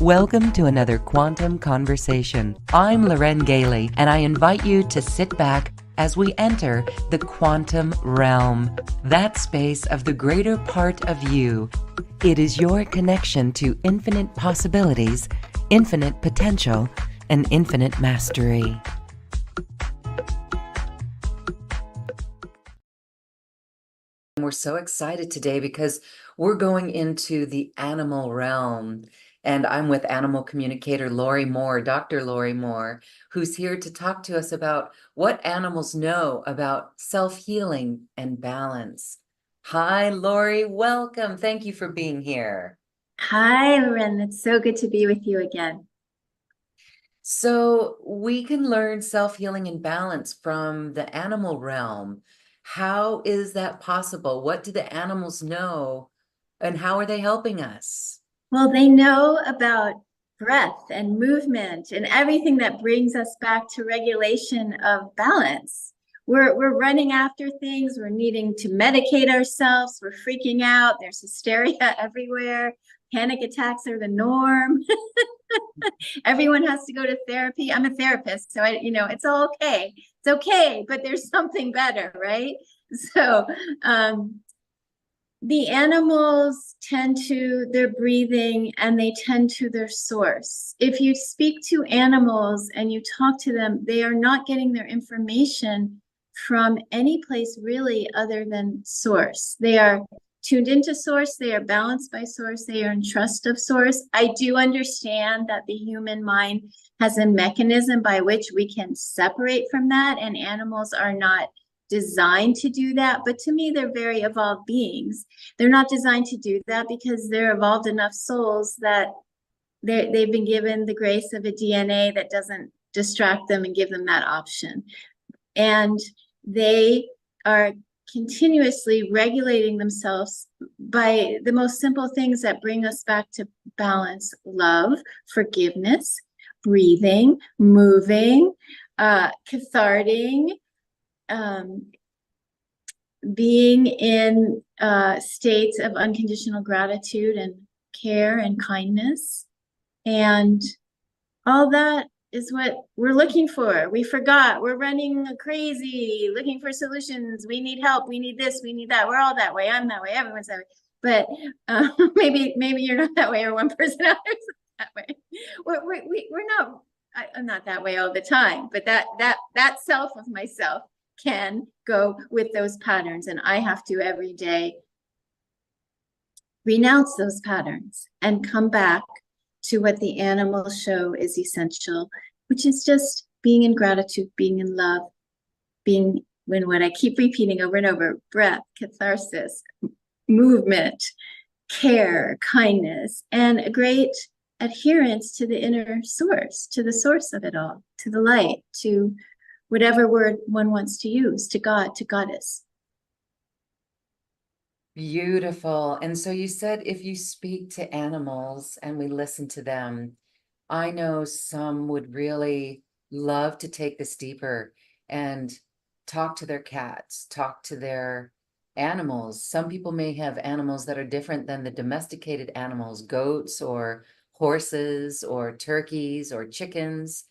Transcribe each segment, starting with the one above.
Welcome to another Quantum Conversation. I'm Loren Gailey, and I invite you to sit back as we enter the quantum realm, that space of the greater part of you. It is your connection to infinite possibilities, infinite potential, and infinite mastery. We're so excited today because we're going into the animal realm. And I'm with animal communicator Laurie Moore, Dr. Laurie Moore, who's here to talk to us about what animals know about self-healing and balance. Hi, Laurie, welcome. Thank you for being here. Hi, Loren. It's so good to be with you again. So we can learn self-healing and balance from the animal realm. How is that possible? What do the animals know, and how are they helping us? Well, they know about breath and movement and everything that brings us back to regulation of balance. We're running after things. We're needing to medicate ourselves. We're freaking out. There's hysteria everywhere. Panic attacks are the norm. Everyone has to go to therapy. I'm a therapist, so it's all okay. It's okay, but there's something better, right? So, the animals tend to their breathing and they tend to their source. If you speak to animals and you talk to them, they are not getting their information from any place really other than source. They are tuned into source, they are balanced by source, they are in trust of source. I do understand that the human mind has a mechanism by which we can separate from that, and animals are not designed to do that. But to me, they're very evolved beings. They're not designed to do that because they're evolved enough souls that they've been given the grace of a DNA that doesn't distract them and give them that option. And they are continuously regulating themselves by the most simple things that bring us back to balance: love, forgiveness, breathing, moving, catharting, being in states of unconditional gratitude and care and kindness. And all that is what we're looking for. We forgot. We're running crazy, looking for solutions. We need help. We need this. We need that. We're all that way. I'm that way. Everyone's that way. But maybe you're not that way, or one person out there is that way. We're not. I'm not that way all the time. But that self of myself can go with those patterns, and I have to every day renounce those patterns and come back to what the animals show is essential, which is just being in gratitude, being in love, being when what I keep repeating over and over: breath, catharsis, movement, care, kindness, and a great adherence to the inner source, to the source of it all, to the light, to whatever word one wants to use, to God, to Goddess. Beautiful. And so you said if you speak to animals and we listen to them, I know some would really love to take this deeper and talk to their cats, talk to their animals. Some people may have animals that are different than the domesticated animals, goats or horses or turkeys or chickens.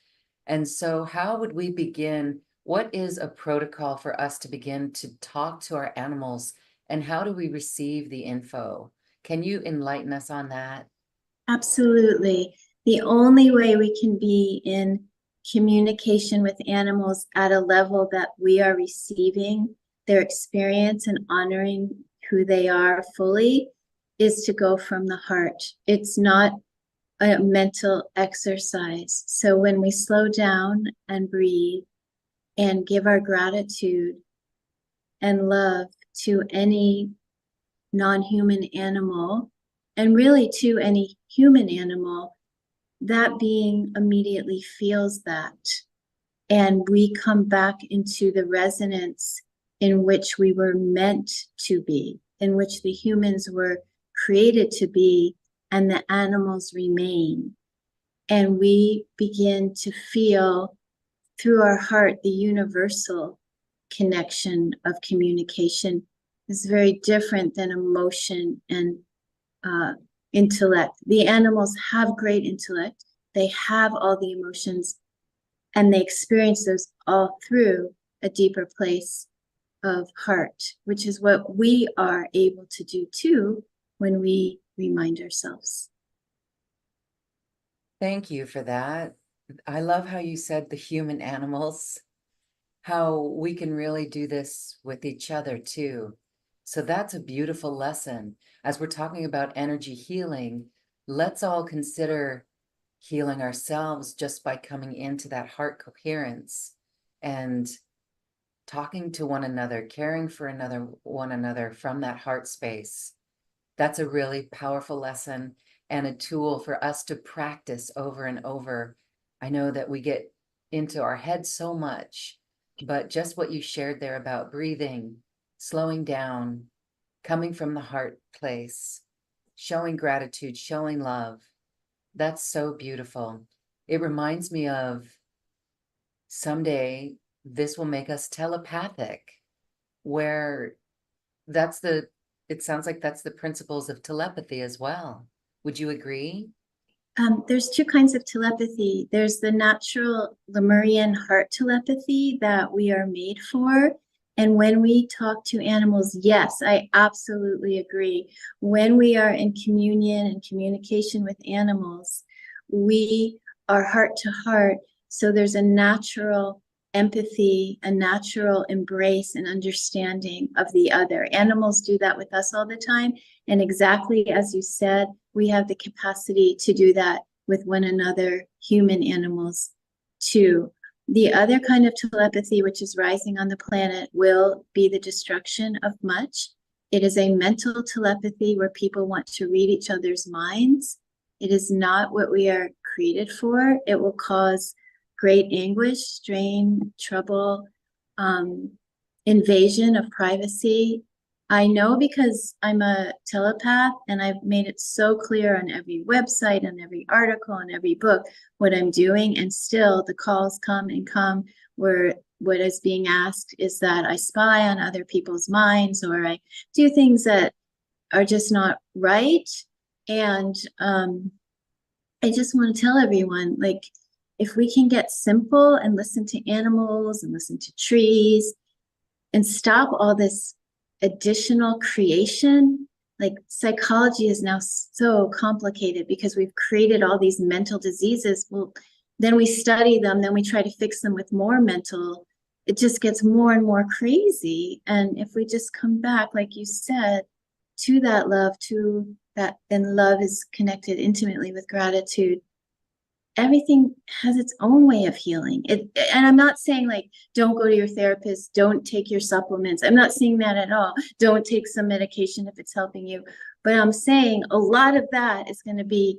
And so how would we begin? What is a protocol for us to begin to talk to our animals, and how do we receive the info? Can you enlighten us on that? Absolutely. The only way we can be in communication with animals at a level that we are receiving their experience and honoring who they are fully is to go from the heart. It's not a mental exercise. So when we slow down and breathe and give our gratitude and love to any non-human animal, and really to any human animal, that being immediately feels that. And we come back into the resonance in which we were meant to be, in which the humans were created to be, and the animals remain. And we begin to feel through our heart the universal connection of communication is very different than emotion and intellect. The animals have great intellect. They have all the emotions, and they experience those all through a deeper place of heart, which is what we are able to do too when we remind ourselves. Thank you for that. I love how you said the human animals, how we can really do this with each other too. So that's a beautiful lesson. As we're talking about energy healing, let's all consider healing ourselves just by coming into that heart coherence and talking to one another, caring for one another from that heart space. That's a really powerful lesson and a tool for us to practice over and over. I know that we get into our head so much, but just what you shared there about breathing, slowing down, coming from the heart place, showing gratitude, showing love, that's so beautiful. It reminds me of someday this will make us telepathic, where that's the, it sounds like that's the principles of telepathy as well. Would you agree? There's two kinds of telepathy. There's the natural Lemurian heart telepathy that we are made for. And when we talk to animals, yes, I absolutely agree. When we are in communion and communication with animals, we are heart to heart. So there's a natural empathy, a natural embrace and understanding of the other. Animals do that with us all the time. And exactly as you said, we have the capacity to do that with one another, human animals too. The other kind of telepathy, which is rising on the planet, will be the destruction of much. It is a mental telepathy where people want to read each other's minds. It is not what we are created for. It will cause great anguish, strain, trouble, invasion of privacy. I know because I'm a telepath and I've made it so clear on every website and every article and every book what I'm doing. And still the calls come and come where what is being asked is that I spy on other people's minds or I do things that are just not right. And I just want to tell everyone, like, if we can get simple and listen to animals and listen to trees and stop all this additional creation, like psychology is now so complicated because we've created all these mental diseases. Well, then we study them, then we try to fix them with more mental. It just gets more and more crazy. And if we just come back, like you said, to that love, to that, and love is connected intimately with gratitude. Everything has its own way of healing. And I'm not saying like, don't go to your therapist, don't take your supplements. I'm not saying that at all. Don't take some medication if it's helping you. But I'm saying a lot of that is going to be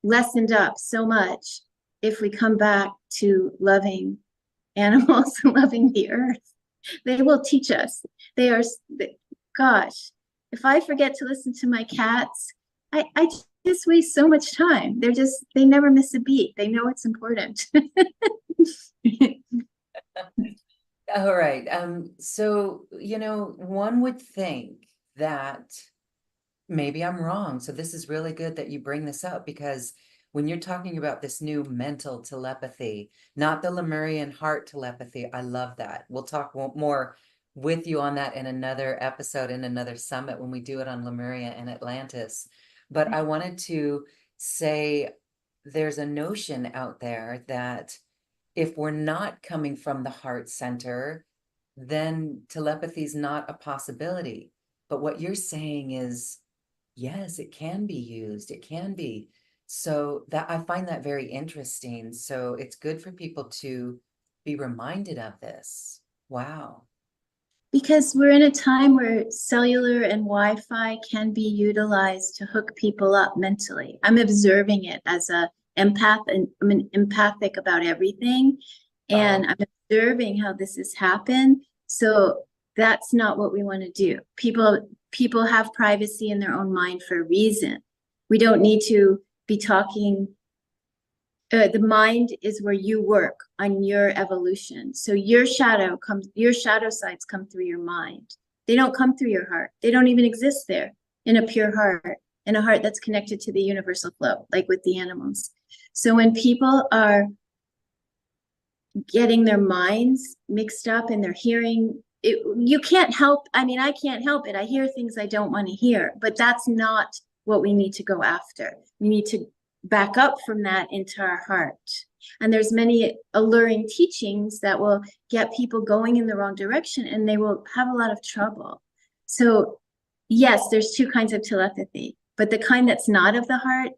lessened up so much if we come back to loving animals and loving the earth. They will teach us. They are, gosh, if I forget to listen to my cats, I just waste so much time. They never miss a beat. They know it's important. All right. So, one would think that maybe I'm wrong. So this is really good that you bring this up because when you're talking about this new mental telepathy, not the Lemurian heart telepathy, I love that. We'll talk more with you on that in another episode, in another summit when we do it on Lemuria and Atlantis. But I wanted to say there's a notion out there that if we're not coming from the heart center, then telepathy is not a possibility. But what you're saying is, yes, it can be used. It can be. So that I find that very interesting. So it's good for people to be reminded of this. Wow. Because we're in a time where cellular and Wi-Fi can be utilized to hook people up mentally. I'm observing it as a empath, and I'm an empathic about everything. And I'm observing how this has happened. So that's not what we want to do. People have privacy in their own mind for a reason. We don't need to be talking. The mind is where you work on your evolution. So your shadow sides come through your mind. They don't come through your heart. They don't even exist there in a pure heart. and a heart that's connected to the universal flow, like with the animals. So when people are getting their minds mixed up and they're hearing it, you can't help, I mean, I can't help it. I hear things I don't want to hear, but that's not what we need to go after. We need to back up from that into our heart. And there's many alluring teachings that will get people going in the wrong direction, and they will have a lot of trouble. So yes, there's two kinds of telepathy, but the kind that's not of the heart,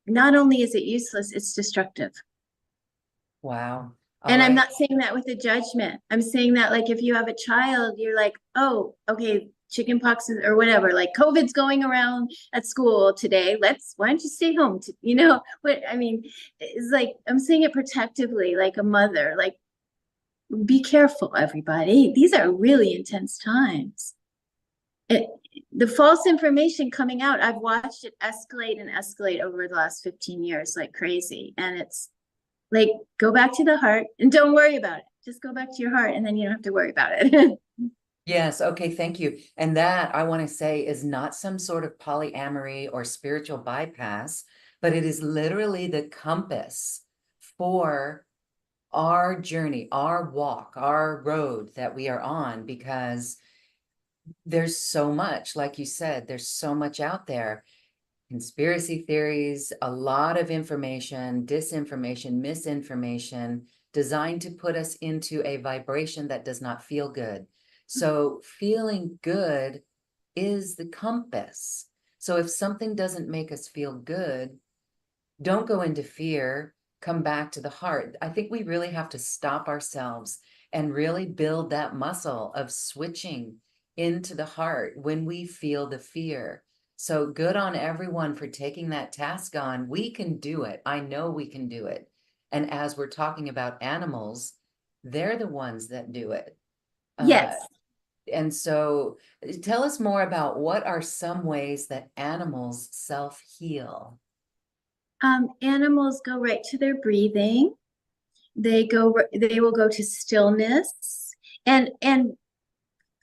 not only is it useless, it's destructive. Wow. All And I'm right. not saying that with a judgment. I'm saying that, like, if you have a child, you're like, oh, okay, chickenpox or whatever, like COVID's going around at school today. Why don't you stay home? What I mean, it's like, I'm saying it protectively, like a mother, like, be careful, everybody. These are really intense times. It, the false information coming out, I've watched it escalate and escalate over the last 15 years like crazy. And it's like, go back to the heart and don't worry about it. Just go back to your heart, and then you don't have to worry about it. Yes. Okay. Thank you. And that, I want to say, is not some sort of polyamory or spiritual bypass, but it is literally the compass for our journey, our walk, our road that we are on, because there's so much, like you said, there's so much out there. Conspiracy theories, a lot of information, disinformation, misinformation, designed to put us into a vibration that does not feel good. So feeling good is the compass. So if something doesn't make us feel good, don't go into fear, come back to the heart. I think we really have to stop ourselves and really build that muscle of switching into the heart when we feel the fear. So good on everyone for taking that task on. We can do it. I know we can do it. And as we're talking about animals, they're the ones that do it. Uh, Yes. and so tell us more about what are some ways that animals self-heal? Animals go right to their breathing. They will go to stillness. And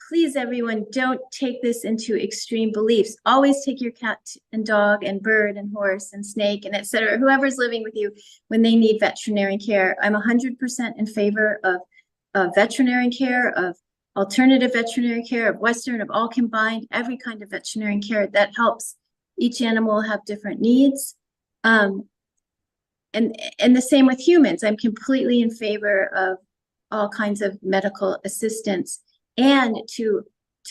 please, everyone, don't take this into extreme beliefs. Always take your cat and dog and bird and horse and snake and etc. Whoever's living with you when they need veterinary care. I'm 100% in favor of veterinary care, of alternative veterinary care, of Western, of all combined, every kind of veterinary care that helps. Each animal have different needs. Um, and the same with humans. I'm completely in favor of all kinds of medical assistance. And to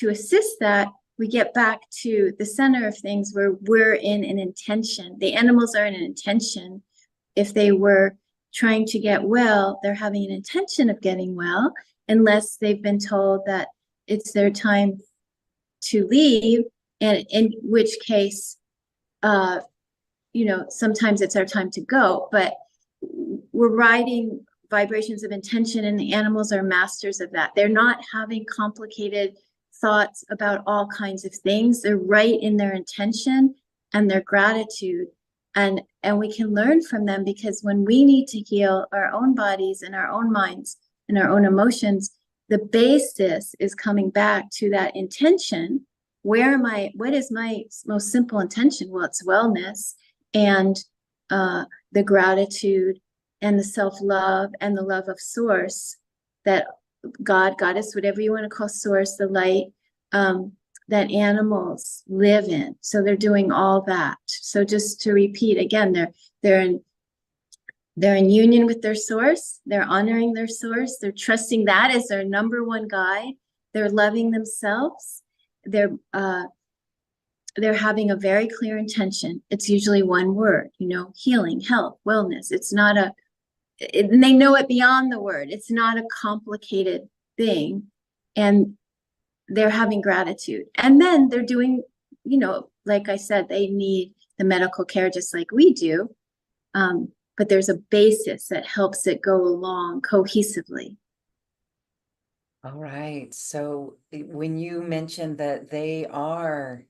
assist that, we get back to the center of things where we're in an intention. The animals are in an intention. If they were trying to get well, they're having an intention of getting well, unless they've been told that it's their time to leave, and in which case, sometimes it's our time to go. But we're riding vibrations of intention, and the animals are masters of that. They're not having complicated thoughts about all kinds of things. They're right in their intention and their gratitude. And we can learn from them, because when we need to heal our own bodies and our own minds and our own emotions, the basis is coming back to that intention. What is my most simple intention? Well, it's wellness and the gratitude and the self-love and the love of source, that God, goddess, whatever you want to call source, the light, that animals live in. So they're doing all that. So just to repeat again, they're in union with their source. They're honoring their source. They're trusting that as their number one guide. They're loving themselves. They're having a very clear intention. It's usually one word, healing, health, wellness. It's not and they know it beyond the word. It's not a complicated thing. And they're having gratitude. And then they're doing, like I said, they need the medical care just like we do. But there's a basis that helps it go along cohesively. All right. So when you mentioned that they are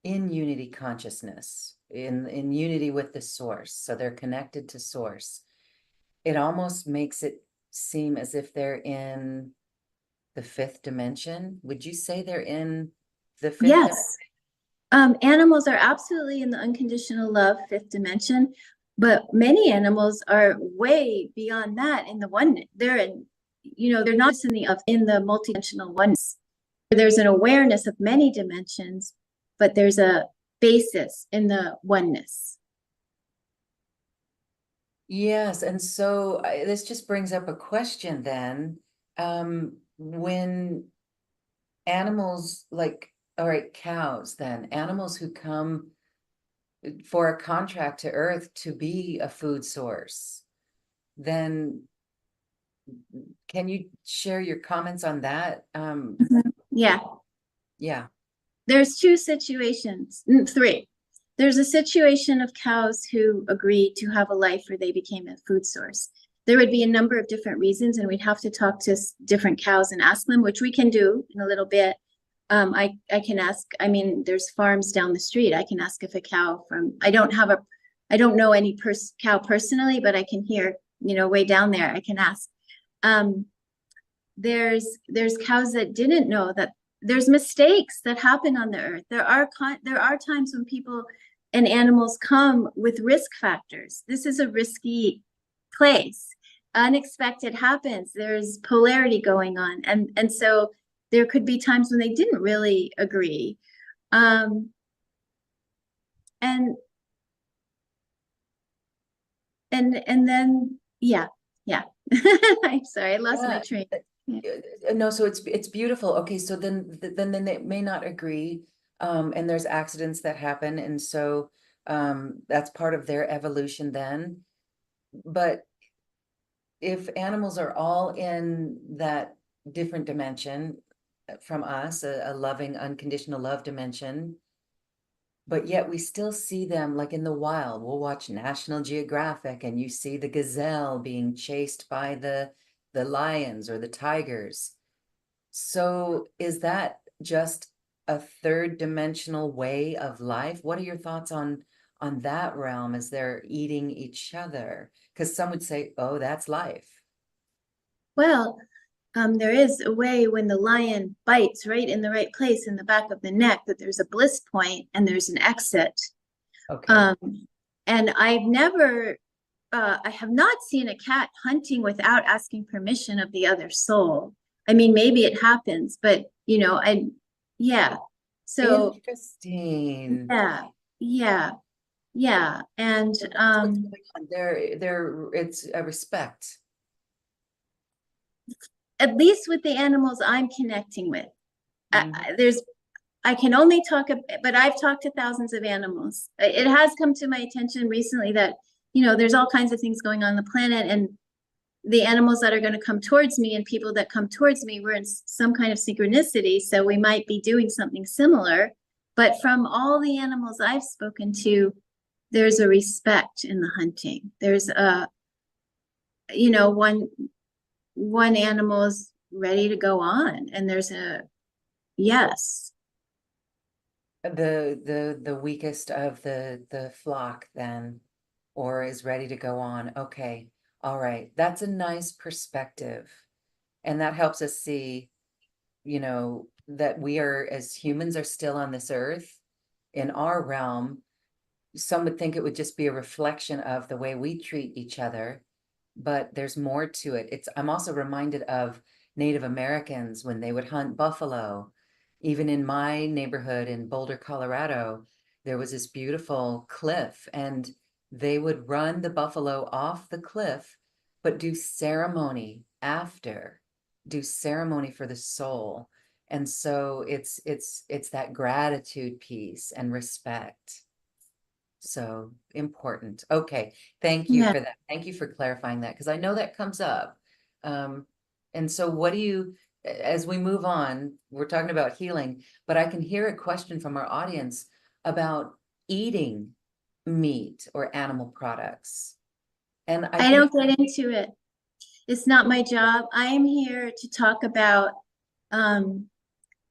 in unity consciousness, in unity with the source, so they're connected to source, it almost makes it seem as if they're in the fifth dimension. Would you say they're in the fifth dimension? Yes. Animals are absolutely in the unconditional love, fifth dimension, but many animals are way beyond that in the one. They're in, they're not just in the multidimensional oneness. There's an awareness of many dimensions, but there's a basis in the oneness. Yes, and so this just brings up a question then. When animals like, all right, cows, then animals who come for a contract to Earth to be a food source, then can you share your comments on that? Yeah, Yeah, there's two situations, three. There's a situation of cows who agreed to have a life where they became a food source. There would be a number of different reasons, and we'd have to talk to different cows and ask them, which we can do in a little bit. I can ask, I mean, there's farms down the street. I can ask if a cow from, I don't know any cow personally, but I can hear, way down there, I can ask. There's cows that didn't know that there's mistakes that happen on the earth. There are times when people and animals come with risk factors. This is a risky place. Unexpected happens. There's polarity going on, and so there could be times when they didn't really agree. And then yeah. I'm sorry, I lost my train. Yeah. No, so it's beautiful. Okay, so then they may not agree, and there's accidents that happen, and so that's part of their evolution then. But if animals are all in that different dimension from us, a loving, unconditional love dimension, but yet we still see them like in the wild. We'll watch National Geographic and you see the gazelle being chased by the lions or the tigers. So is that just a third dimensional way of life? What are your thoughts on that realm as they're eating each other? Because some would say, oh, that's life. Well, there is a way when the lion bites right in the right place in the back of the neck that there's a bliss point and there's an exit. Okay. And I have not seen a cat hunting without asking permission of the other soul. I mean, maybe it happens, but yeah. So Interesting. yeah. And So that's what's going on. It's a respect. at least with the animals I'm connecting with, Mhm. I can only talk, but I've talked to thousands of animals. It has come to my attention recently that, there's all kinds of things going on the planet, and the animals that are going to come towards me and people that come towards me, we're in some kind of synchronicity. So we might be doing something similar. But from all the animals I've spoken to, there's a respect in the hunting. There's one animal's ready to go on, and there's a yes. The weakest of the flock then, or is ready to go on. Okay. All right. That's a nice perspective. And that helps us see, that we are, as humans, are still on this earth in our realm. Some would think it would just be a reflection of the way we treat each other, but there's more to it. I'm also reminded of Native Americans when they would hunt buffalo. Even in my neighborhood in Boulder, Colorado, there was this beautiful cliff, and they would run the buffalo off the cliff, but do ceremony after, do ceremony for the soul. And so it's that gratitude piece and respect. So important. Okay. Thank you Yeah. for that. Thank you for clarifying that, because I know that comes up. Um, and so as we move on, we're talking about healing, but I can hear a question from our audience about eating meat or animal products. And I I think, don't get into it. It's not my job. I am here to talk about, I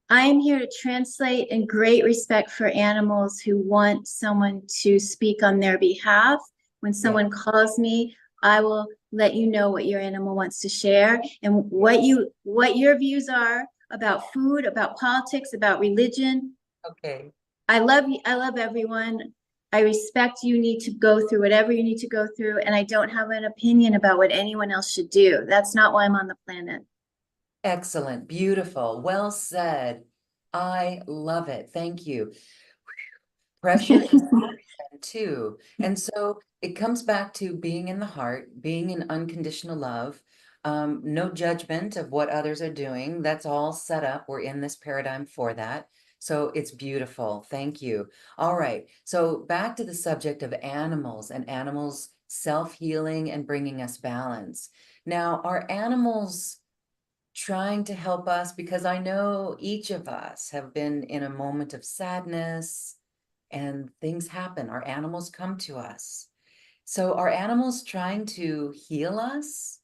am here to translate in great respect for animals who want someone to speak on their behalf. When yeah, someone calls me, I will let you know what your animal wants to share and what your views are about food, about politics, about religion. okay. I love you. I love everyone. I respect you need to go through whatever you need to go through. And I don't have an opinion about what anyone else should do. That's not why I'm on the planet. Excellent, beautiful, well said. I love it. Thank you. Pressure is too. And so it comes back to being in the heart, being in unconditional love, no judgment of what others are doing. That's all set up. We're in this paradigm for that. So it's beautiful. Thank you. All right. So back to the subject of animals and animals self-healing and bringing us balance. Now, are animals trying to help us? Because I know each of us have been in a moment of sadness and things happen. Our animals come to us. So are animals trying to heal us?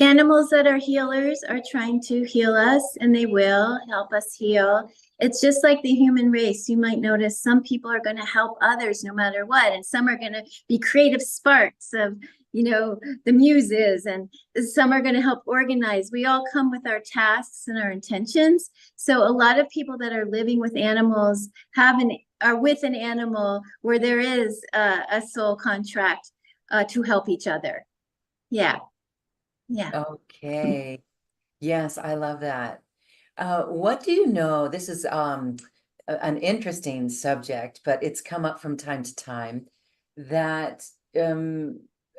Animals that are healers are trying to heal us, and they will help us heal. It's just like the human race. You might notice some people are going to help others no matter what, and some are going to be creative sparks of, the muses, and some are going to help organize. We all come with our tasks and our intentions. So a lot of people that are living with animals are with an animal where there is a soul contract to help each other. Yeah. Yeah. Okay. Yes, I love that. What do you know? This is an interesting subject, but it's come up from time to time that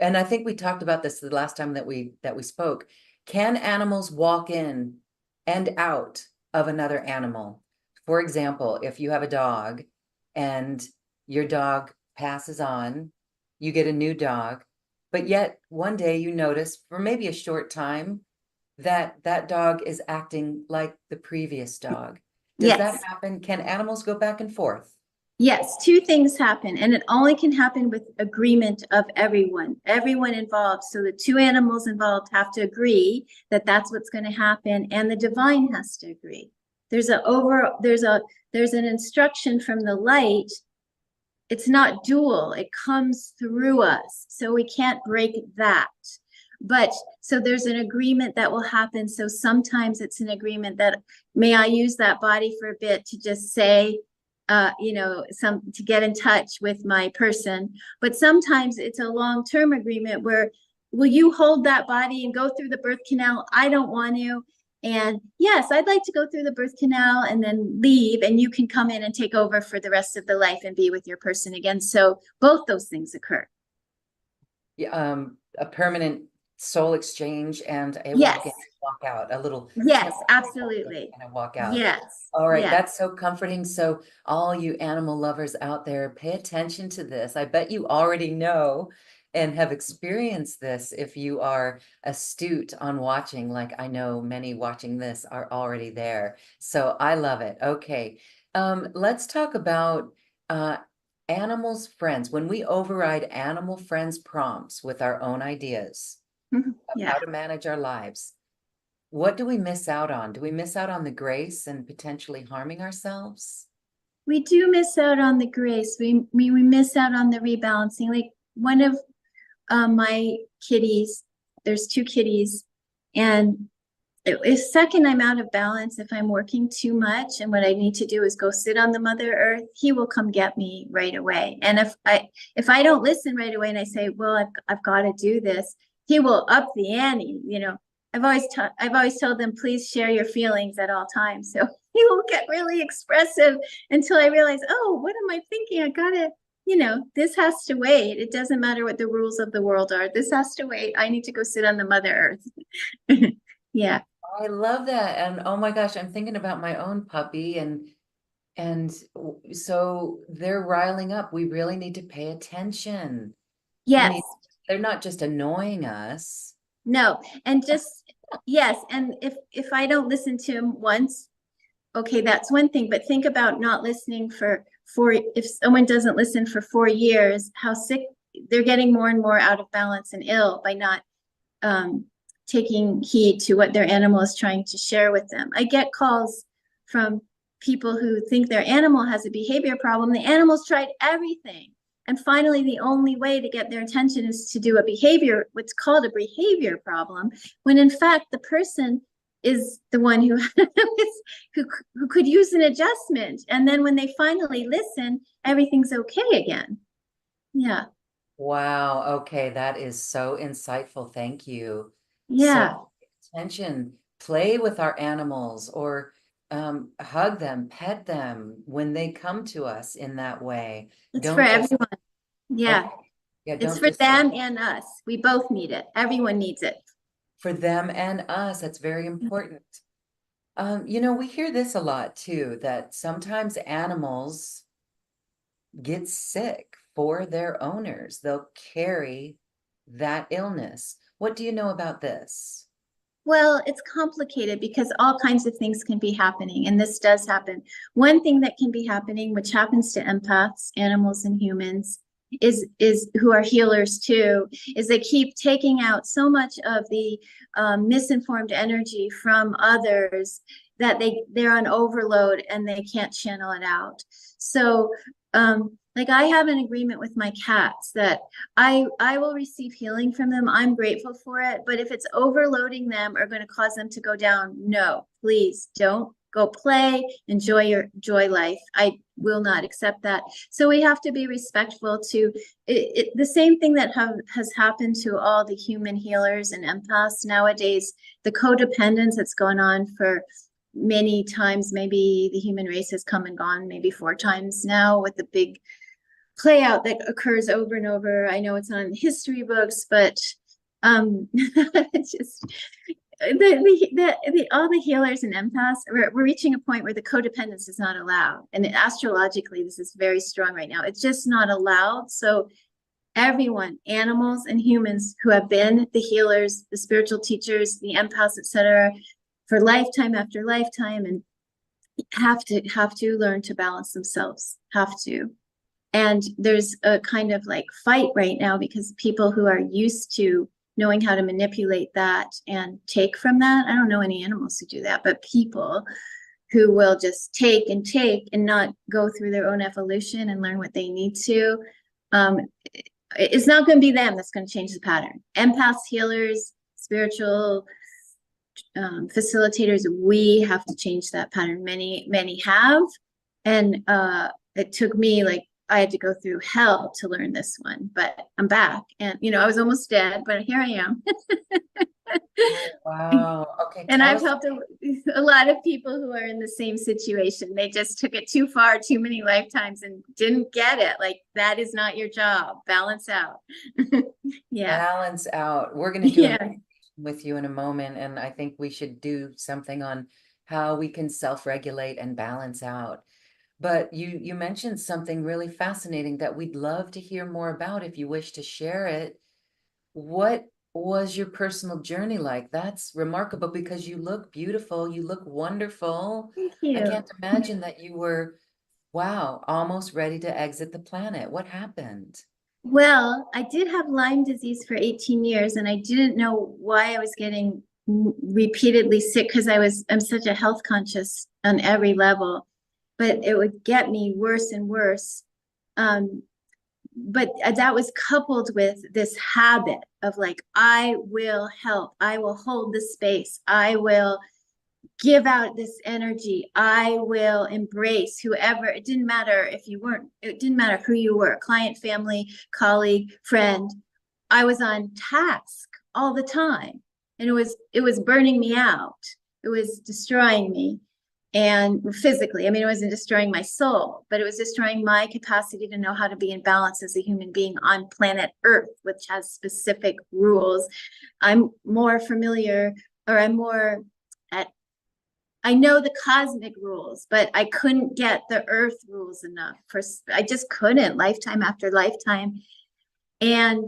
and I think we talked about this the last time that we spoke. Can animals walk in and out of another animal? For example, if you have a dog and your dog passes on, you get a new dog, but yet one day you notice for maybe a short time that that dog is acting like the previous dog. Does that Yes. happen? Can animals go back and forth? Yes. Two things happen, and it only can happen with agreement of everyone involved. So the two animals involved have to agree that that's what's going to happen, and the divine has to agree. There's an instruction from the light. It's not dual. It comes through us. So we can't break that. But so there's an agreement that will happen. So sometimes it's an agreement that, may I use that body for a bit to just say, to get in touch with my person. But sometimes it's a long-term agreement where, will you hold that body and go through the birth canal? I don't want to. And yes, I'd like to go through the birth canal and then leave, and you can come in and take over for the rest of the life and be with your person again. So both those things occur. Yeah, a permanent soul exchange and a Yes. walk in, walk out, a little Yes, temporary absolutely. and a walk out. Yes. All right, Yes. that's so comforting. So all you animal lovers out there, pay attention to this. I bet you already know and have experienced this if you are astute on watching, like I know many watching this are already there. So I love it. Okay. Let's talk about uh, animals friends. When we override animal friends prompts with our own ideas of Yeah. how to manage our lives, what do we miss out on? Do we miss out on the grace and potentially harming ourselves? We do miss out on the grace. We miss out on the rebalancing. Like one of my kitties, there's two kitties, and if second I'm out of balance, if I'm working too much, and what I need to do is go sit on the Mother Earth, he will come get me right away. And if I don't listen right away and I say, well, I've got to do this, he will up the ante. I've always told them, please share your feelings at all times. So he will get really expressive until I realize, oh, what am I thinking? I gotta, this has to wait. It doesn't matter what the rules of the world are. This has to wait. I need to go sit on the Mother Earth. Yeah. I love that. And oh my gosh, I'm thinking about my own puppy and so they're riling up. We really need to pay attention. We Yes. need, they're not just annoying us. No. And just yes. And if I don't listen to him once, okay, that's one thing. But think about not listening for if someone doesn't listen for 4 years, how sick they're getting, more and more out of balance and ill by not um, taking heed to what their animal is trying to share with them. I get calls from people who think their animal has a behavior problem. The animal's tried everything. And finally, the only way to get their attention is to do what's called a behavior problem, when in fact, the person is the one who who could use an adjustment. And then when they finally listen, everything's okay again. Yeah. Wow. Okay, that is so insightful. Thank you. So Yeah. pay attention, play with our animals or hug them, pet them when they come to us in that way. It's for Don't just, everyone. Yeah. okay, yeah, It's don't for just say them and us. We both need it. Everyone needs it. for them and us. That's very important. You know, we hear this a lot too, that sometimes animals get sick for their owners. They'll carry that illness. What do you know about this? Well, it's complicated because all kinds of things can be happening, and this does happen. One thing that can be happening, which happens to empaths, animals and humans, is who are healers too, is they keep taking out so much of the misinformed energy from others that they're on overload and they can't channel it out. So, like I have an agreement with my cats that I will receive healing from them. I'm grateful for it. But if it's overloading them or going to cause them to go down, no, please don't go play, enjoy your joy life. I will not accept that. So we have to be respectful to the same thing that has happened to all the human healers and empaths nowadays, the codependence that's going on for many times. Maybe the human race has come and gone maybe 4 times now with the big play out that occurs over and over. I know it's not in history books, but it's just all the healers and empaths, we're reaching a point where the codependence is not allowed. And astrologically, this is very strong right now. It's just not allowed. So everyone, animals and humans who have been the healers, the spiritual teachers, the empaths, etc., for lifetime after lifetime, and have to learn to balance themselves. Have to. And there's a kind of like fight right now because people who are used to knowing how to manipulate that and take from that. I don't know any animals who do that, but people who will just take and not go through their own evolution and learn what they need to. It's not going to be them that's going to change the pattern. Empaths, healers, spiritual facilitators, we have to change that pattern. Many have. And it took me like, I had to go through hell to learn this one, but I'm back. And, I was almost dead, but here I am. Wow. Okay, And tell I've us. helped a lot of people who are in the same situation. They just took it too far, too many lifetimes and didn't get it. Like, that is not your job. Balance out. Yeah. Balance out. We're going to do a Yeah. meditation with you in a moment, and I think we should do something on how we can self-regulate and balance out. But you mentioned something really fascinating that we'd love to hear more about if you wish to share it. What was your personal journey like? That's remarkable because you look beautiful, you look wonderful. Thank I you. can't imagine that you were, wow, almost ready to exit the planet. What happened? Well, I did have Lyme disease for 18 years, and I didn't know why I was getting repeatedly sick because I'm such a health conscious on every level, but it would get me worse and worse. But that was coupled with this habit of like, I will help, I will hold the space, I will give out this energy, I will embrace whoever. It didn't matter if you weren't, it didn't matter who you were, client, family, colleague, friend. I was on task all the time, and it was burning me out. It was destroying me, and physically. I mean, it wasn't destroying my soul, but it was destroying my capacity to know how to be in balance as a human being on planet Earth, which has specific rules. I'm more familiar, or I'm more at, I know the cosmic rules, but I couldn't get the Earth rules enough. I just couldn't, lifetime after lifetime. And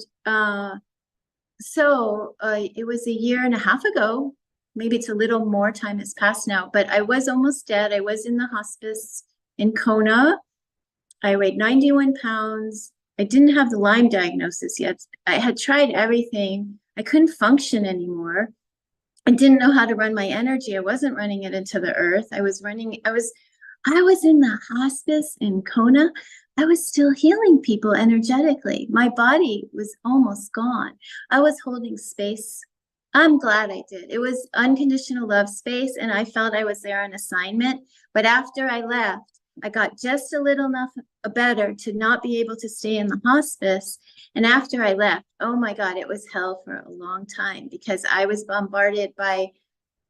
so it was a year and a half ago. Maybe it's a little more time has passed now, but I was almost dead. I was in the hospice in Kona. I weighed 91 pounds. I didn't have the Lyme diagnosis yet. I had tried everything. I couldn't function anymore. I didn't know how to run my energy. I wasn't running it into the earth. I was in the hospice in Kona. I was still healing people energetically. My body was almost gone. I was holding space I'm glad I did. It was unconditional love space, and I felt I was there on assignment. But after I left, I got just a little enough better to not be able to stay in the hospice. And after I left, oh my God, it was hell for a long time because I was bombarded by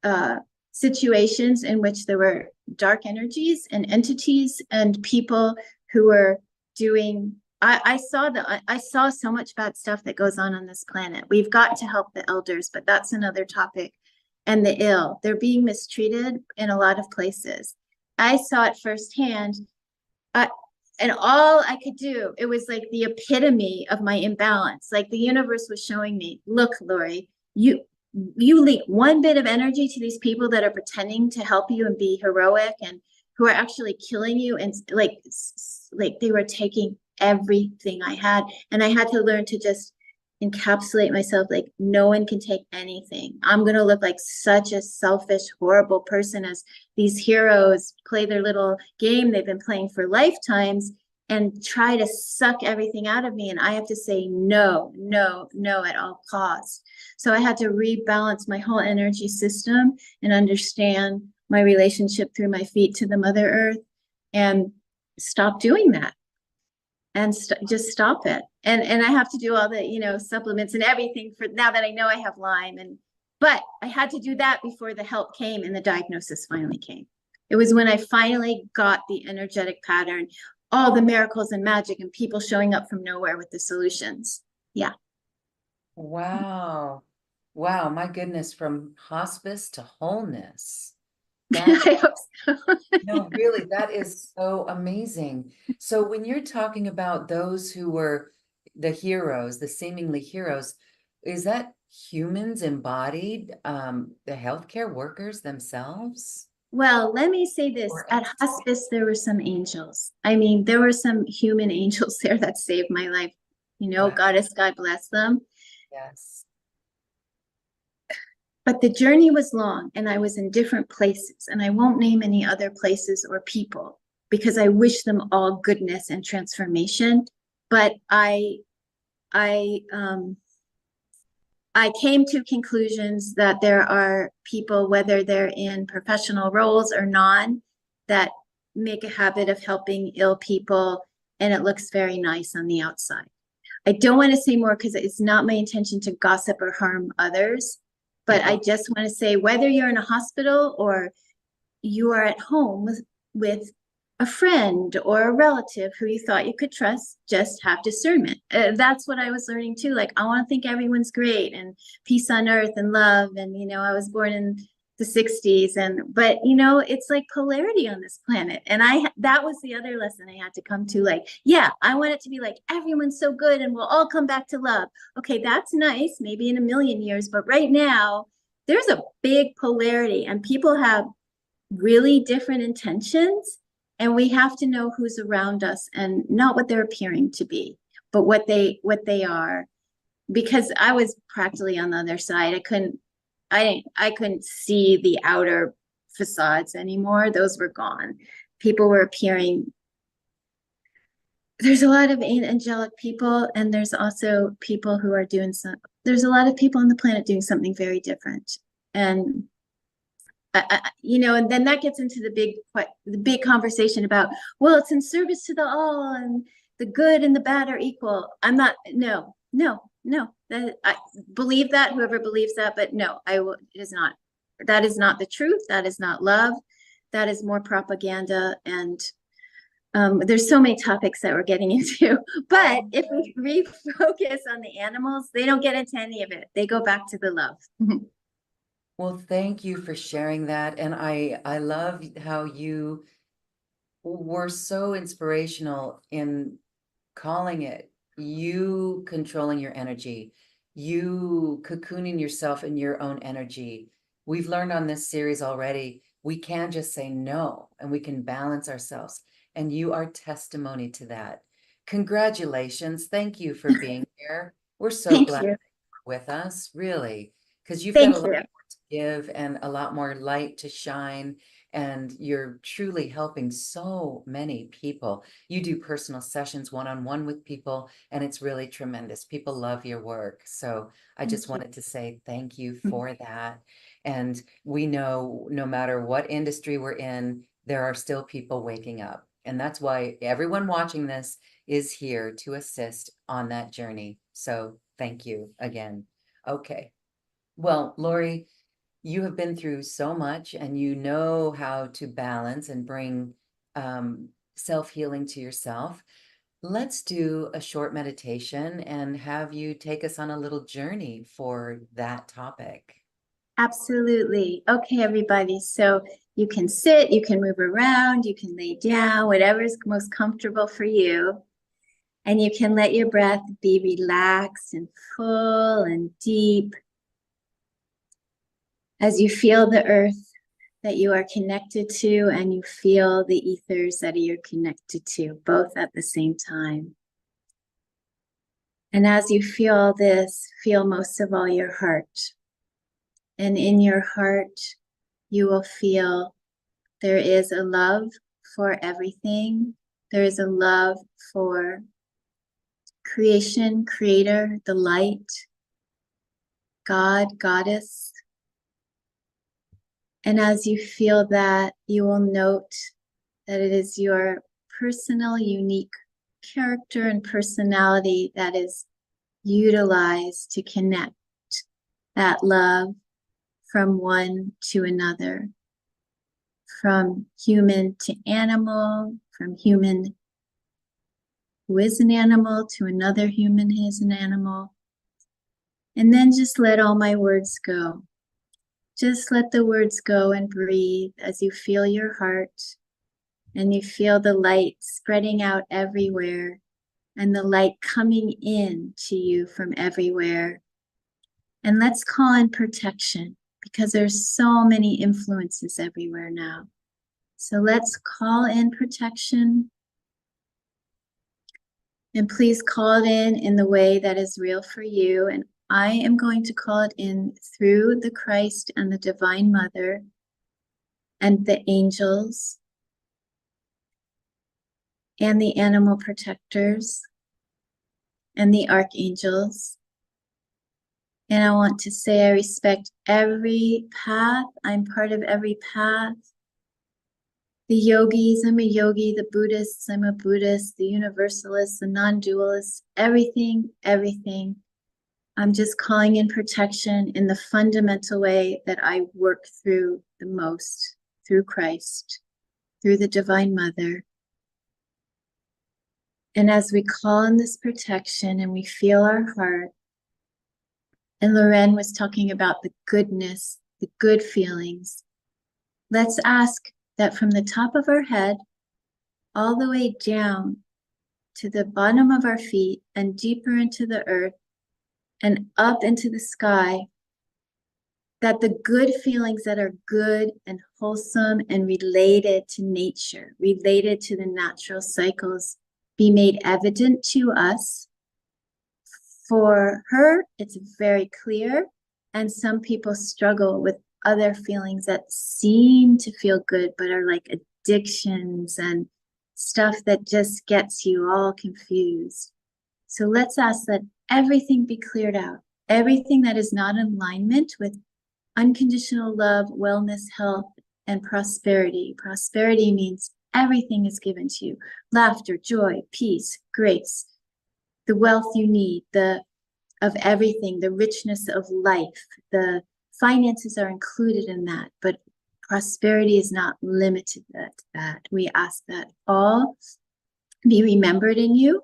uh, situations in which there were dark energies and entities and people who were doing. I saw so much bad stuff that goes on this planet. We've got to help the elders, but that's another topic. And the ill, they're being mistreated in a lot of places. I saw it firsthand. Uh, and all I could do, it was like the epitome of my imbalance. Like the universe was showing me, look, Laurie, you leak one bit of energy to these people that are pretending to help you and be heroic and who are actually killing you, and like they were taking everything I had, and I had to learn to just encapsulate myself like no one can take anything. I'm going to look like such a selfish, horrible person as these heroes play their little game they've been playing for lifetimes and try to suck everything out of me. And I have to say no, no, no at all costs. So I had to rebalance my whole energy system and understand my relationship through my feet to the Mother Earth and stop doing that and just stop it. And I have to do all the, supplements and everything for now that I know I have Lyme. But I had to do that before the help came and the diagnosis finally came. It was when I finally got the energetic pattern, all the miracles and magic and people showing up from nowhere with the solutions. Yeah. Wow. Wow, my goodness, from hospice to wholeness. That I hope so. No, really, that is so amazing. So when you're talking about those who were the heroes, the seemingly heroes, is that humans embodied, the healthcare workers themselves? Well, let me say this. Or At hospice, there were some angels. I mean, there were some human angels there that saved my life. wow, Goddess, God bless them. yes. But the journey was long and I was in different places. And I won't name any other places or people because I wish them all goodness and transformation. But I, um, I came to conclusions that there are people, whether they're in professional roles or non, that make a habit of helping ill people, and it looks very nice on the outside. I don't want to say more because it's not my intention to gossip or harm others, but I just want to say whether you're in a hospital or you are at home with a friend or a relative who you thought you could trust, just have discernment. That's what I was learning too. Like, I want to think everyone's great and peace on earth and love. And, I was born in the 60s but it's like polarity on this planet. And that was the other lesson I had to come to. Like, yeah, I want it to be like everyone's so good and we'll all come back to love. Okay, that's nice, maybe in a million years, but right now there's a big polarity and people have really different intentions, and we have to know who's around us and not what they're appearing to be, but what they are. Because I was practically on the other side. I couldn't see the outer facades anymore. Those were gone. People were appearing. There's a lot of angelic people, and there's also people who are doing there's a lot of people on the planet doing something very different. And and then that gets into the big conversation about, well, it's in service to the all and the good and the bad are equal. I'm not, no, no, no. I believe that, whoever believes that, but no, it is not. That is not the truth. That is not love. That is more propaganda. And there's so many topics that we're getting into. But if we refocus on the animals, they don't get into any of it. They go back to the love. Well, thank you for sharing that. And I love how you were so inspirational in calling it you controlling your energy, you cocooning yourself in your own energy. We've learned on this series already, we can just say no and we can balance ourselves. And you are testimony to that. Congratulations. Thank you for being here. We're so Thank glad you. you're with us, really, because you've got a Thank lot you. more to give and a lot more light to shine. and you're truly helping so many people. You do personal sessions one-on-one with people, and it's really tremendous. People love your work. So I just Thank wanted to say thank you you. for that. And we know no matter what industry we're in, there are still people waking up. And that's why everyone watching this is here to assist on that journey. So thank you again. Okay. Well, Laurie, you have been through so much and you know how to balance and bring self-healing to yourself. Let's do a short meditation and have you take us on a little journey for that topic. Absolutely. Okay, everybody. So you can sit, you can move around, you can lay down, whatever is most comfortable for you. And you can let your breath be relaxed and full and deep as you feel the earth that you are connected to and you feel the ethers that you're connected to, both at the same time. And as you feel this, feel most of all your heart. And in your heart, you will feel there is a love for everything. There is a love for creation, creator, the light, God, goddess. And as you feel that, you will note that it is your personal, unique character and personality that is utilized to connect that love from one to another, from human to animal, from human who is an animal to another human who is an animal. And then just let all my words go. Just let the words go and breathe as you feel your heart and you feel the light spreading out everywhere and the light coming in to you from everywhere. And let's call in protection because there's so many influences everywhere now. So let's call in protection. And please call it in the way that is real for you. And I am going to call it in through the Christ and the Divine Mother and the angels and the animal protectors and the archangels. And I want to say I respect every path. I'm part of every path. The yogis, I'm a yogi. The Buddhists, I'm a Buddhist. The universalists, the non-dualists, everything, everything. I'm just calling in protection in the fundamental way that I work through the most, through Christ, through the Divine Mother. And as we call in this protection and we feel our heart, and Loren was talking about the goodness, the good feelings, let's ask that from the top of our head, all the way down to the bottom of our feet and deeper into the earth and up into the sky, that the good feelings that are good and wholesome and related to nature, related to the natural cycles, be made evident to us. For her, it's very clear, and some people struggle with other feelings that seem to feel good, but are like addictions and stuff that just gets you all confused. So let's ask that everything be cleared out, everything that is not in alignment with unconditional love, wellness, health, and prosperity. Prosperity means everything is given to you: laughter, joy, peace, grace, the wealth you need, of everything, the richness of life, the finances are included in that, but prosperity is not limited to that. We ask that all be remembered in you,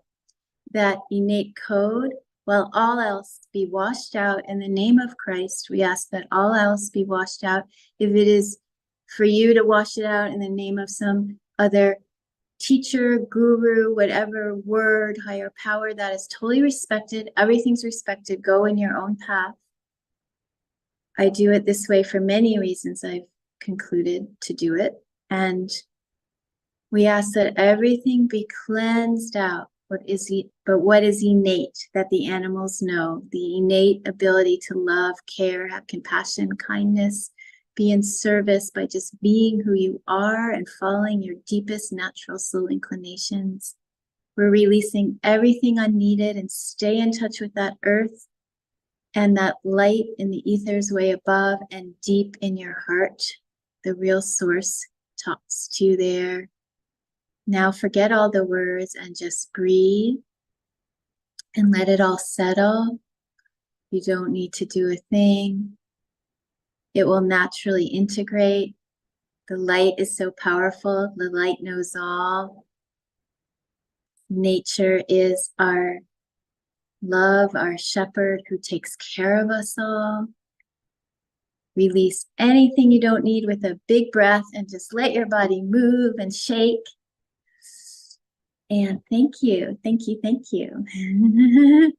that innate code, while all else be washed out in the name of Christ. We ask that all else be washed out. If it is for you to wash it out in the name of some other teacher, guru, whatever word, higher power, that is totally respected. Everything's respected. Go in your own path. I do it this way for many reasons. I've concluded to do it. And we ask that everything be cleansed out. What is innate that the animals know, the innate ability to love, care, have compassion, kindness, be in service by just being who you are and following your deepest natural soul inclinations. We're releasing everything unneeded and stay in touch with that earth and that light in the ethers way above and deep in your heart. The real source talks to you there. Now forget all the words and just breathe and let it all settle. You don't need to do a thing. It will naturally integrate. The light is so powerful. The light knows all. Nature is our love, our shepherd who takes care of us all. Release anything you don't need with a big breath and just let your body move and shake. And thank you, thank you, thank you.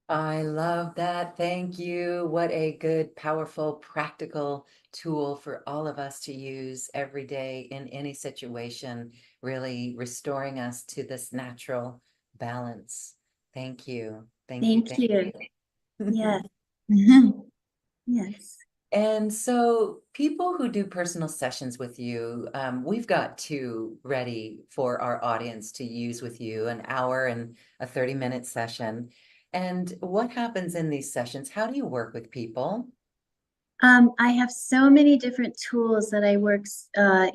I love that. Thank you. What a good, powerful, practical tool for all of us to use every day in any situation, really restoring us to this natural balance. Thank you. Thank you. Thank Thank you. you. Yes. Yes. And so people who do personal sessions with you, we've got two ready for our audience to use with you, an hour and a 30-minute session. And what happens in these sessions? How do you work with people? I have so many different tools that I work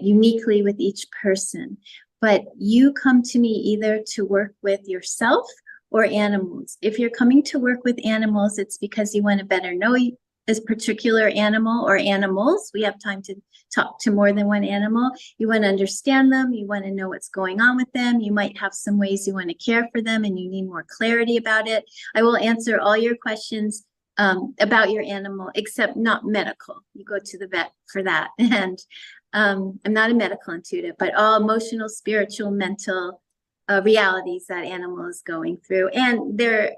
uniquely with each person, but you come to me either to work with yourself or animals. If you're coming to work with animals, it's because you want to better know this particular animal or animals. We have time to talk to more than one animal. You want to understand them. You want to know what's going on with them. You might have some ways you want to care for them and you need more clarity about it. I will answer all your questions about your animal, except not medical. You go to the vet for that. And I'm not a medical intuitive, but all emotional, spiritual, mental realities that animal is going through. And they're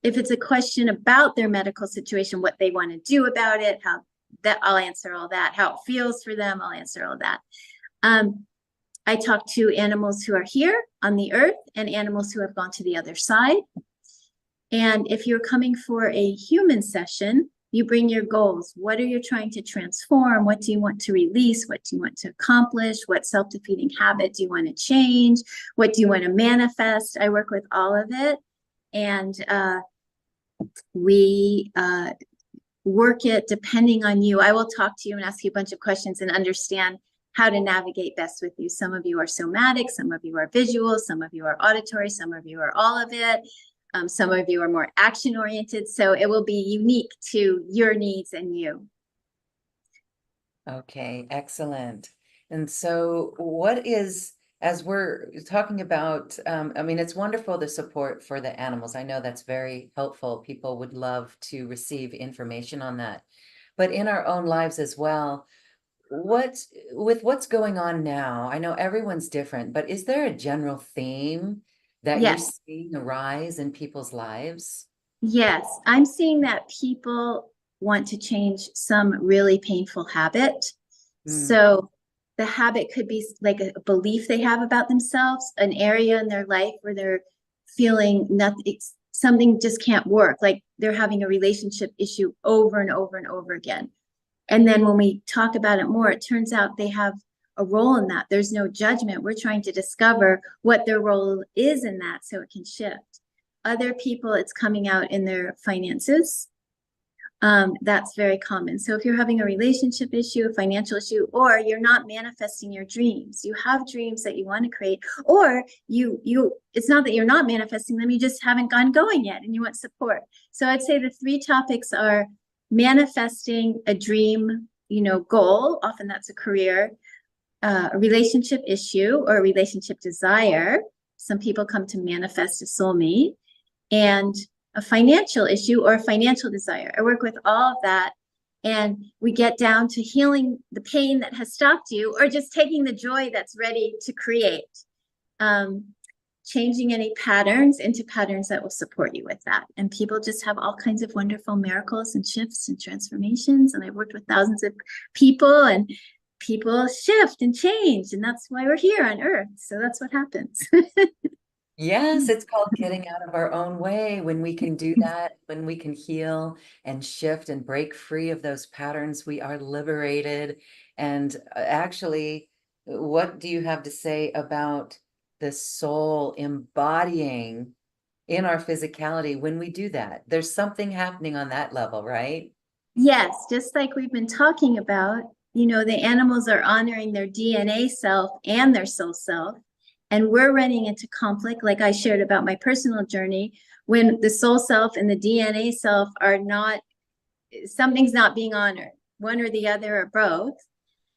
if it's a question about their medical situation, what they want to do about it, how that I'll answer all that, how it feels for them, I'll answer all that. I talk to animals who are here on the earth and animals who have gone to the other side. And if you're coming for a human session, you bring your goals. What are you trying to transform? What do you want to release? What do you want to accomplish? What self-defeating habit do you want to change? What do you want to manifest? I work with all of it. And we work it depending on you. I will talk to you and ask you a bunch of questions and understand how to navigate best with you. Some of you are somatic, some of you are visual, some of you are auditory, some of you are all of it. Some of you are more action-oriented, so it will be unique to your needs and you. Okay, excellent. And so what is, as we're talking about, I mean, it's wonderful the support for the animals. I know that's very helpful. People would love to receive information on that. But in our own lives as well, with what's going on now, I know everyone's different, but is there a general theme that you're Yes, seeing arise in people's lives? yes. I'm seeing that people want to change some really painful habit. Mm, So the habit could be like a belief they have about themselves, an area in their life where they're feeling nothing, something just can't work, like they're having a relationship issue over and over and over again. And then when we talk about it more, it turns out they have a role in that. There's no judgment. We're trying to discover what their role is in that so it can shift. Other people, it's coming out in their finances. That's very common. So if you're having a relationship issue, a financial issue, or you're not manifesting your dreams, you have dreams that you want to create, or it's not that you're not manifesting them, you just haven't gone going yet and you want support. So I'd say the three topics are manifesting a dream, goal, often that's a career, a relationship issue or a relationship desire. Some people come to manifest a soulmate, and a financial issue or a financial desire. I work with all of that, and we get down to healing the pain that has stopped you or just taking the joy that's ready to create. Changing any patterns into patterns that will support you with that. And people just have all kinds of wonderful miracles and shifts and transformations. And I've worked with thousands of people, and people shift and change. And that's why we're here on Earth. So that's what happens. Yes, it's called getting out of our own way. When we can do that, when we can heal and shift and break free of those patterns, we are liberated. And actually, what do you have to say about the soul embodying in our physicality when we do that? There's something happening on that level, right? Yes, just like we've been talking about, the animals are honoring their DNA self and their soul self. And we're running into conflict, like I shared about my personal journey, when the soul self and the DNA self are not, something's not being honored, one or the other or both.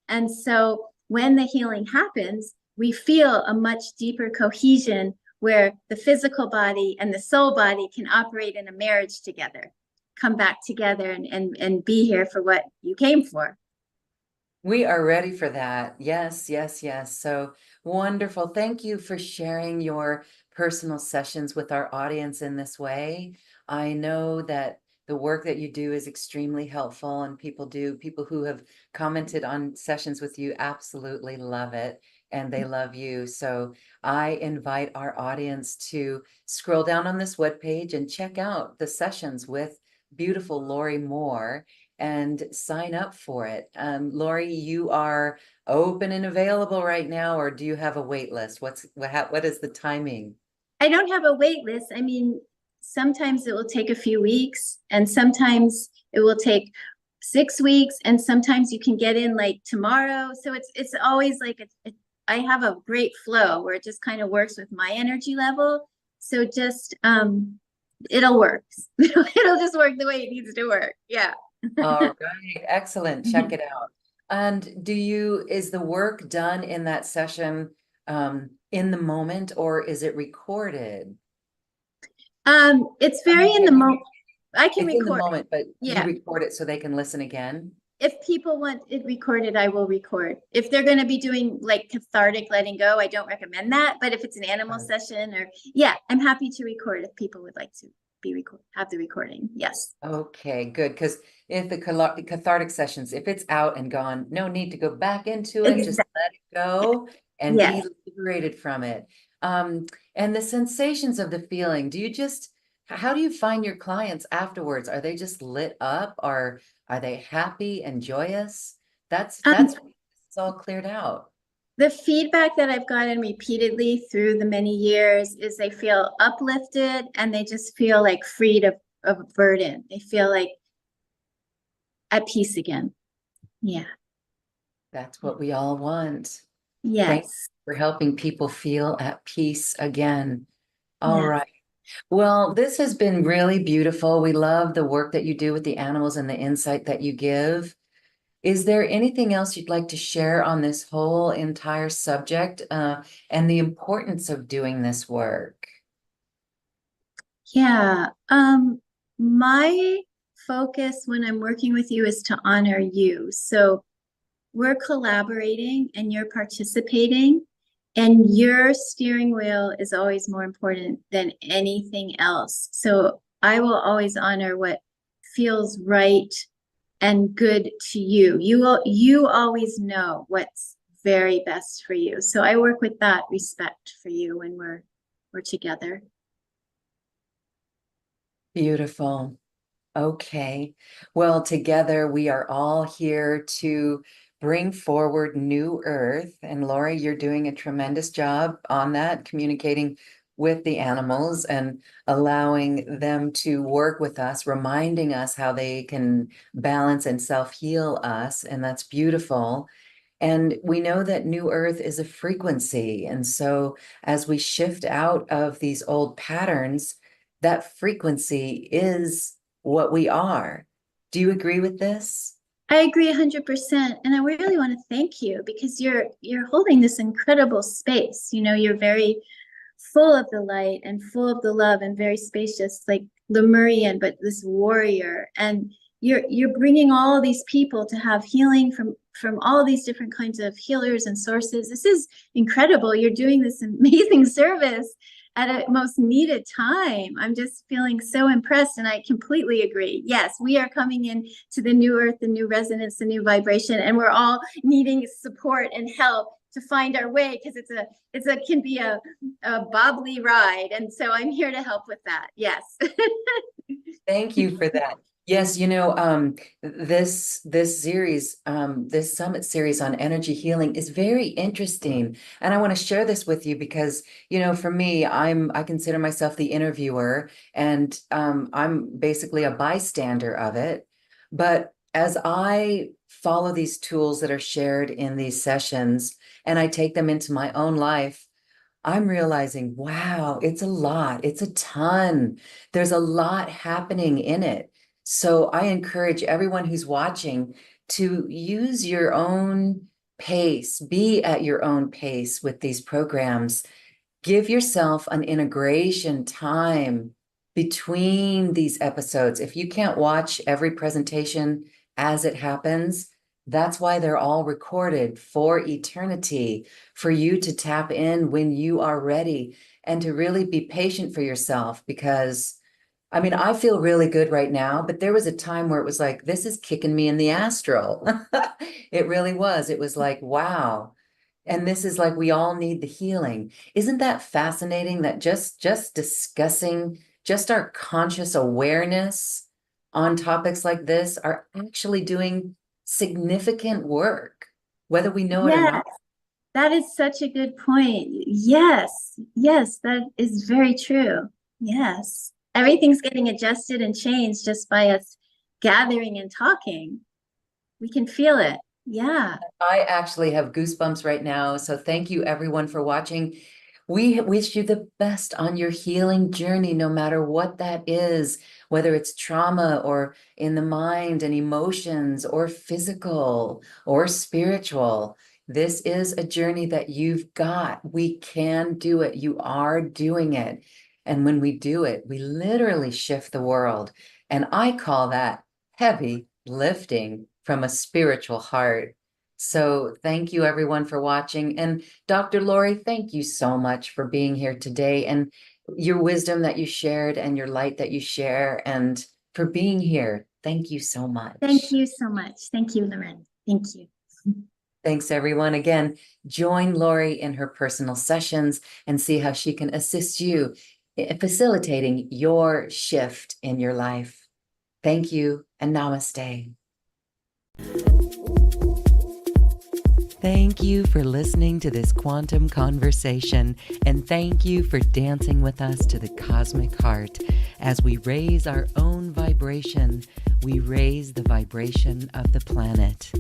And so when the healing happens, we feel a much deeper cohesion where the physical body and the soul body can operate in a marriage together, come back together and be here for what you came for. We are ready for that. Yes, yes, yes. So wonderful. Thank you for sharing your personal sessions with our audience in this way. I know that the work that you do is extremely helpful, and people who have commented on sessions with you absolutely love it, and they love you. So I invite our audience to scroll down on this webpage and check out the sessions with beautiful Laurie Moore and sign up for it. Laurie, you are open and available right now, or do you have a wait list? What is the timing? I don't have a wait list. I mean, sometimes it will take a few weeks, and sometimes it will take 6 weeks, and sometimes you can get in like tomorrow. So it's always like I have a great flow where it just kind of works with my energy level. So just it'll work. It'll just work the way it needs to work. Yeah. All right, excellent. Check it out. And is the work done in that session in the moment, or is it recorded? It's I very mean, in the moment. I can it's in the record. moment, but you Yeah. record it so they can listen again? If people want it recorded, I will record. If they're going to be doing like cathartic letting go, I don't recommend that. But if it's an animal session or, yeah, I'm happy to record if people would like to have the recording. Yes. Okay, good. Because if the cathartic sessions, if it's out and gone, no need to go back into it. Just Exactly. let it go and be Yes. liberated from it. And the sensations of the feeling, how do you find your clients afterwards? Are they just lit up, or are they happy and joyous? That's Um, it's all cleared out. the feedback that I've gotten repeatedly through the many years is they feel uplifted and they just feel like freed of a burden. They feel like at peace again. Yeah. That's what we all want. Thank you Yes. for helping people feel at peace again. All Yes. right. Well, this has been really beautiful. We love the work that you do with the animals and the insight that you give. Is there anything else you'd like to share on this whole entire subject, and the importance of doing this work? Yeah. My focus when I'm working with you is to honor you. So we're collaborating and you're participating, and your steering wheel is always more important than anything else. So I will always honor what feels right and good to you. You always know what's very best for you. So I work with that respect for you when we're together. Beautiful. Okay. Well, together we are all here to bring forward New Earth. And Laurie, you're doing a tremendous job on that, communicating with the animals and allowing them to work with us, reminding us how they can balance and self-heal us. And that's beautiful. And we know that New Earth is a frequency. And so as we shift out of these old patterns, that frequency is what we are. Do you agree with this? I agree 100%. And I really want to thank you because you're holding this incredible space. You're very full of the light and full of the love and very spacious, like Lemurian, but this warrior. And you're bringing all these people to have healing from all these different kinds of healers and sources. This is incredible. You're doing this amazing service at a most needed time. I'm just feeling so impressed, and I completely agree. Yes, we are coming in to the new earth, the new resonance, the new vibration, and we're all needing support and help to find our way, because can be a bobbly ride. And so I'm here to help with that. Yes. Thank you for that. Yes, this series, this summit series on energy healing is very interesting. And I want to share this with you because, for me, I consider myself the interviewer, and I'm basically a bystander of it. But as I follow these tools that are shared in these sessions and I take them into my own life, I'm realizing, wow, it's a lot. It's a ton. There's a lot happening in it. So I encourage everyone who's watching to use your own pace, be at your own pace with these programs. Give yourself an integration time between these episodes. If you can't watch every presentation as it happens, that's why they're all recorded for eternity, for you to tap in when you are ready and to really be patient for yourself. Because, I feel really good right now, but there was a time where it was like, this is kicking me in the astral. It really was. It was like, wow. And this is like, we all need the healing. Isn't that fascinating that just discussing just our conscious awareness on topics like this are actually doing significant work, whether we know it or Yes, not? that is such a good point. Yes, yes, that is very true. Yes. Everything's getting adjusted and changed just by us gathering and talking. We can feel it. Yeah. I actually have goosebumps right now. So thank you everyone for watching. We wish you the best on your healing journey, no matter what that is, whether it's trauma or in the mind and emotions or physical or spiritual. This is a journey that you've got. We can do it. You are doing it. And when we do it, we literally shift the world. And I call that heavy lifting from a spiritual heart. So thank you everyone for watching. And Dr. Laurie, thank you so much for being here today and your wisdom that you shared and your light that you share and for being here. Thank you so Thank much. you so much. Thank you, Loren. Thank you. Thanks everyone. Again, join Laurie in her personal sessions and see how she can assist you in facilitating your shift in your life. Thank you and namaste. Thank you for listening to this quantum conversation, and thank you for dancing with us to the cosmic heart. As we raise our own vibration, we raise the vibration of the planet.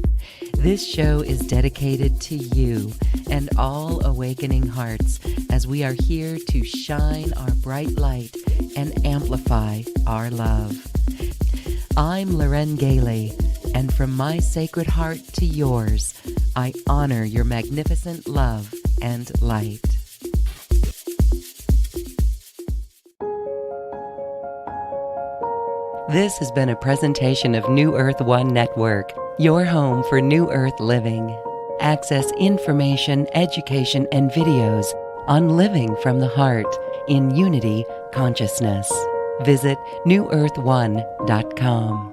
This show is dedicated to you and all awakening hearts, as we are here to shine our bright light and amplify our love. I'm Loren Gailey, and from my sacred heart to yours, I honor your magnificent love and light. This has been a presentation of New Earth One Network, your home for New Earth living. Access information, education, and videos on living from the heart in unity consciousness. Visit newearth1.com.